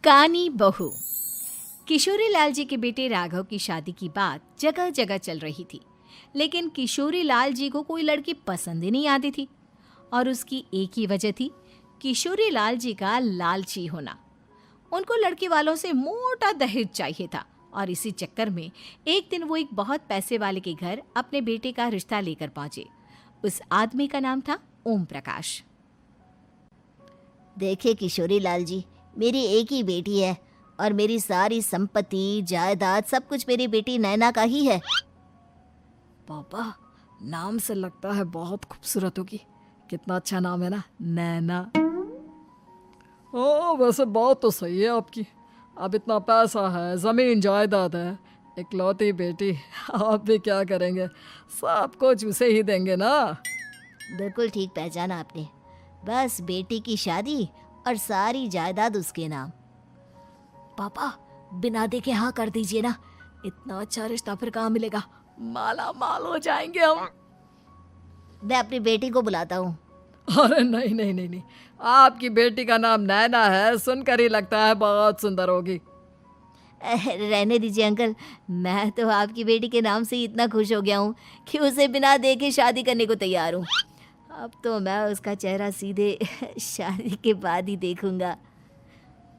कानी बहू। किशोरी लाल जी के बेटे राघव की शादी की बात जगह जगह चल रही थी, लेकिन किशोरी लाल जी को कोई लड़की पसंद ही नहीं आती थी। और उसकी एक ही वजह थी, किशोरी लाल जी का लालची होना। उनको लड़की वालों से मोटा दहेज चाहिए था और इसी चक्कर में एक दिन वो एक बहुत पैसे वाले के घर अपने बेटे का रिश्ता लेकर पहुंचे। उस आदमी का नाम था ओम प्रकाश। देखिए किशोरी लाल जी, मेरी एक ही बेटी है और मेरी सारी संपत्ति जायदाद सब कुछ मेरी बेटी नैना का ही है। पापा, नाम से लगता है बहुत खूबसूरत होगी। कितना अच्छा नाम है ना, नैना। ओ, वैसे बात तो सही है आपकी। अब इतना पैसा है, जमीन जायदाद है, इकलौती बेटी, आप भी क्या करेंगे? सब कुछ उसे ही देंगे ना। बिल्कुल ठीक पहचाना आपने। बस बेटी की शादी और सारी जायदाद उसके नाम। पापा, बिना देखे हाँ कर दीजिए ना। इतना अच्छा रिश्ता फिर कहाँ मिलेगा? माला माल हो जाएंगे हम। मैं अपनी बेटी को बुलाता हूँ। अरे नहीं नहीं नहीं नहीं, आपकी बेटी का नाम नैना है, सुनकर ही लगता है बहुत सुंदर होगी। रहने दीजिए अंकल, मैं तो आपकी बेटी के नाम से ही इतना खुश हो गया हूँ कि उसे बिना देखे शादी करने को तैयार हूँ। अब तो मैं उसका चेहरा सीधे शादी के बाद ही देखूंगा।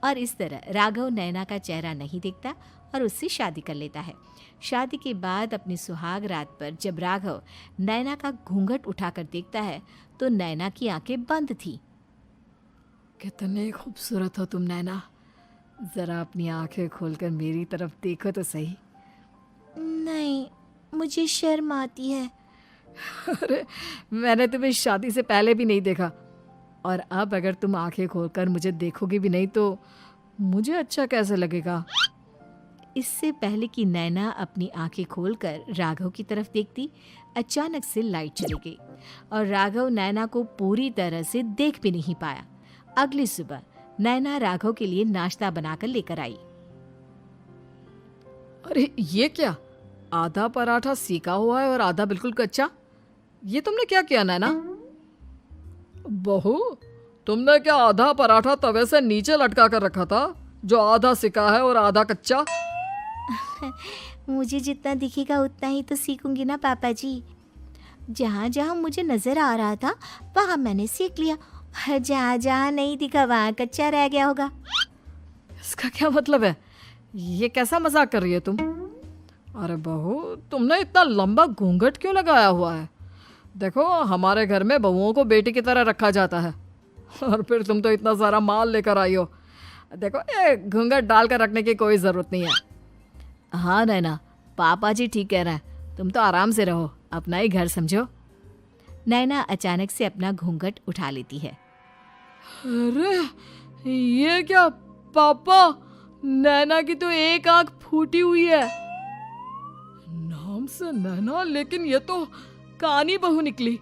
और इस तरह राघव नैना का चेहरा नहीं देखता और उससे शादी कर लेता है। शादी के बाद अपनी सुहाग रात पर जब राघव नैना का घूंघट उठाकर देखता है तो नैना की आंखें बंद थी। कितनी खूबसूरत हो तुम नैना, जरा अपनी आंखें खोलकर मेरी तरफ देखो तो सही। नहीं, मुझे शर्म आती है। अरे, मैंने तुम्हें शादी से पहले भी नहीं देखा, और अब अगर तुम आंखें खोलकर मुझे देखोगी भी नहीं तो मुझे अच्छा कैसे लगेगा? इससे पहले कि नैना अपनी आंखें खोलकर राघव की तरफ देखती, अचानक से लाइट चली गई और राघव नैना को पूरी तरह से देख भी नहीं पाया। अगली सुबह नैना राघव के लिए नाश्ता बनाकर लेकर आई। अरे ये क्या, आधा पराठा सीका हुआ है और आधा बिल्कुल कच्चा। ये तुमने क्या किया नैना? बहू, तुमने क्या आधा पराठा तवे से नीचे लटका कर रखा था, जो आधा सिका है और आधा कच्चा? मुझे जितना दिखेगा उतना ही तो सीखूंगी ना पापा जी। जहाँ जहाँ मुझे नजर आ रहा था वहाँ मैंने सीख लिया, जहाँ जहाँ नहीं दिखा वहाँ कच्चा रह गया होगा। इसका क्या मतलब है? ये कैसा मजाक कर रही है तुम? अरे बहू, तुमने इतना लंबा घूंघट क्यों लगाया हुआ है? देखो, हमारे घर में बहुओं को बेटी की तरह रखा जाता है, और फिर तुम तो इतना सारा माल लेकर आई हो। देखो, ये घूंघट डालकर रखने की कोई ज़रूरत नहीं है। हाँ नैना, पापा जी ठीक कह रहे हैं, तुम तो आराम से रहो, अपना ही घर समझो। नैना अचानक से अपना घूंघट उठा लेती है। अरे ये क्या पापा, नैना की तो एक आंख फूटी हुई है। नाम से नैना, लेकिन ये तो कानी बहू निकली।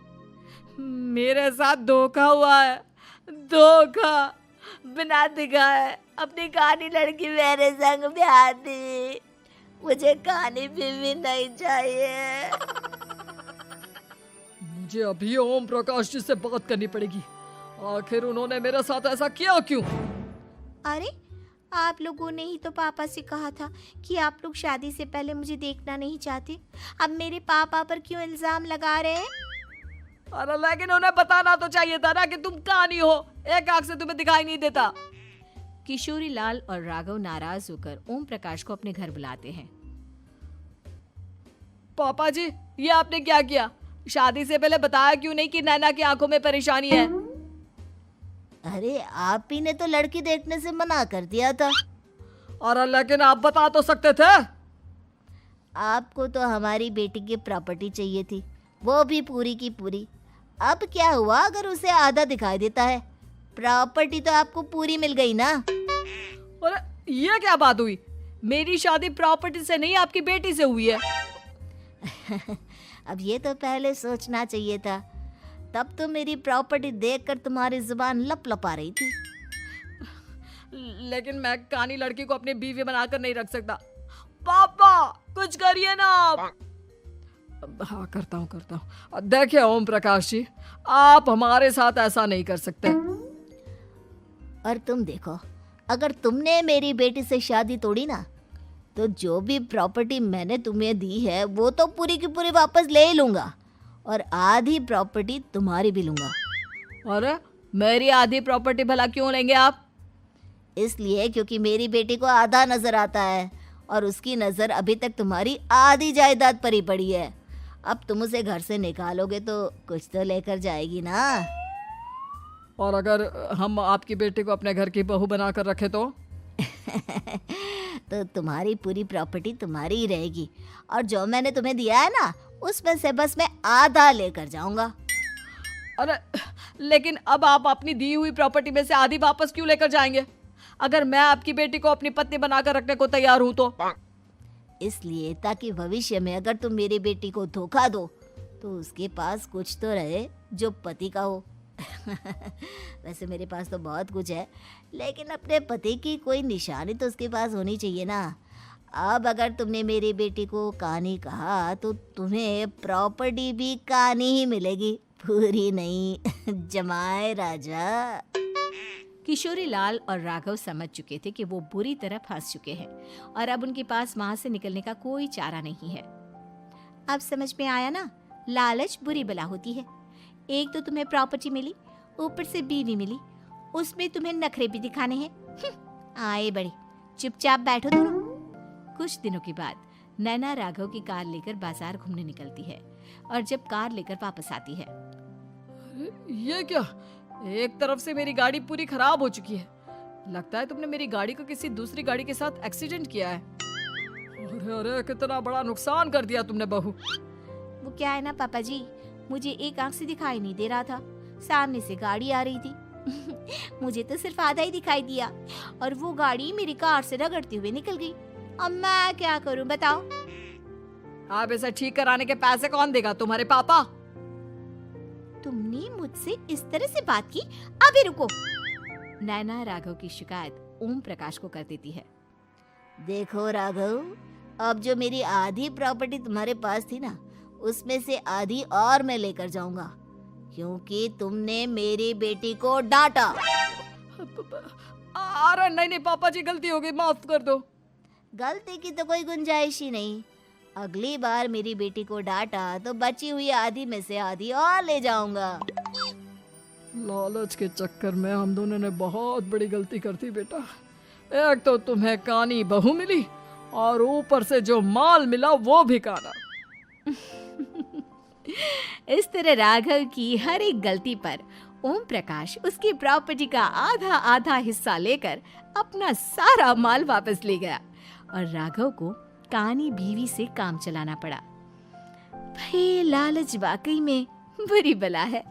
मेरे साथ धोखा हुआ है, धोखा। बिना दिखाए अपनी कानी लड़की मेरे संग ब्याह दी। मुझे कानी बीवी नहीं चाहिए। मुझे अभी ओम प्रकाश जी से बात करनी पड़ेगी। आखिर उन्होंने मेरे साथ ऐसा किया क्यों? अरे, आप लोगों ने ही तो पापा से कहा था कि आप लोग शादी से पहले मुझे देखना नहीं चाहते। अब मेरे पापा पर क्यों इल्जाम लगा रहे हैं? अरे लेकिन उन्हें बताना तो चाहिए था ना कि तुम कानी हो, एक आंख से तुम्हें दिखाई नहीं देता। किशोरी लाल और राघव नाराज होकर ओम प्रकाश को अपने घर बुलाते हैं। पापा जी, ये आपने क्या किया? शादी से पहले बताया क्यों नहीं कि नैना की आंखों में परेशानी है? अरे, आप ही ने तो लड़की देखने से मना कर दिया था। अरे लेकिन आप बता तो सकते थे। आपको तो हमारी बेटी की प्रॉपर्टी चाहिए थी, वो भी पूरी की पूरी। अब क्या हुआ अगर उसे आधा दिखाई देता है? प्रॉपर्टी तो आपको पूरी मिल गई ना। अरे ये क्या बात हुई? मेरी शादी प्रॉपर्टी से नहीं, आपकी बेटी से हुई है। अब ये तो पहले सोचना चाहिए था, तब तो मेरी प्रॉपर्टी देखकर तुम्हारी जुबान लप लपा रही थी। लेकिन मैं कानी लड़की को अपनी बीवी बनाकर नहीं रख सकता। पापा, कुछ करिए ना आप। हाँ, करता हूँ। देखिए ओम प्रकाश जी, आप हमारे साथ ऐसा नहीं कर सकते। और तुम देखो, अगर तुमने मेरी बेटी से शादी तोड़ी ना, तो जो भी प्रॉपर्टी मैंने तुम्हें दी है वो तो पूरी की पूरी वापस ले ही लूँगा, और आधी प्रॉपर्टी तुम्हारी भी लूँगा। अरे मेरी आधी प्रॉपर्टी भला क्यों लेंगे आप? इसलिए क्योंकि मेरी बेटी को आधा नज़र आता है और उसकी नज़र अभी तक तुम्हारी आधी जायदाद पर ही पड़ी है। अब तुम उसे घर से निकालोगे तो कुछ तो लेकर जाएगी ना। और अगर हम आपकी बेटी को अपने घर की बहू बना कर रखे तो? तो तुम्हारी पूरी प्रॉपर्टी तुम्हारी ही रहेगी, और जो मैंने तुम्हें दिया है ना, उसमें से बस मैं आधा लेकर जाऊंगा। अरे लेकिन अब आप अपनी दी हुई प्रॉपर्टी में से आधी वापस क्यों लेकर जाएंगे? अगर मैं आपकी बेटी को अपनी पत्नी बनाकर रखने को तैयार हूं तो? इसलिए ताकि भविष्य में अगर तुम मेरी बेटी को धोखा दो तो उसके पास कुछ तो रहे जो पति का हो। वैसे मेरे पास तो बहुत कुछ है, लेकिन अपने पति की कोई निशानी तो उसके पास होनी चाहिए ना। अब अगर तुमने मेरी बेटी को कानी कहा तो तुम्हें प्रॉपर्टी भी कानी ही मिलेगी, पूरी नहीं। जमाए राजा। किशोरी लाल और राघव समझ चुके थे कि वो बुरी तरह फंस चुके हैं और अब उनके पास वहां से निकलने का कोई चारा नहीं है। अब समझ में आया ना, लालच बुरी बला होती है। एक तो तुम्हें प्रॉपर्टी मिली, ऊपर से बीवी मिली, उसमें तुम्हें नखरे भी दिखाने हैं। आए बड़े, चुपचाप बैठो दोनों। कुछ दिनों के बाद नैना राघव की कार लेकर बाजार घूमने निकलती है और जब कार लेकर वापस आती है, ये क्या? एक तरफ से मेरी गाड़ी पूरी खराब हो चुकी है। लगता है तुमने मेरी गाड़ी को किसी दूसरी गाड़ी के साथ एक्सीडेंट किया है। अरे अरे कितना बड़ा नुकसान कर दिया तुमने बहू। वो क्या है ना पापा जी, मुझे एक आंख से दिखाई नहीं दे रहा था, सामने से गाड़ी आ रही थी। मुझे तो सिर्फ आधा ही दिखाई दिया और वो गाड़ी मेरी कार से रगड़ते हुए निकल गई। अब मैं क्या करूं बताओ? आप इसे ठीक कराने के पैसे कौन देगा? तुम्हारे पापा? तुमने मुझसे इस तरह से बात की? अभी रुको। नैना राघव की शिकायत ओम प्रकाश को कर देती है। देखो राघव, अब जो मेरी आधी प्रॉपर्टी तुम्हारे पास थी ना, उसमें से आधी और मैं लेकर जाऊंगा, क्योंकि तुमने मेरी बेटी को डांटा। अरे नहीं नहीं पापा जी, गलती हो गई, माफ कर दो। गलती की तो कोई गुंजाइश ही नहीं। अगली बार मेरी बेटी को डांटा तो बची हुई आधी में से आधी और ले जाऊंगा। लालच के चक्कर में हम दोनों ने बहुत बड़ी गलती कर दी बेटा। एक तो तुम्हें कानी बहू मिली और ऊपर से जो माल मिला वो भी काना। इस तरह राघव की हर एक गलती पर ओम प्रकाश उसकी प्रॉपर्टी का आधा आधा हिस्सा लेकर अपना सारा माल वापस ले गया और राघव को कानी बीवी से काम चलाना पड़ा। भाई लालच वाकई में बुरी बला है।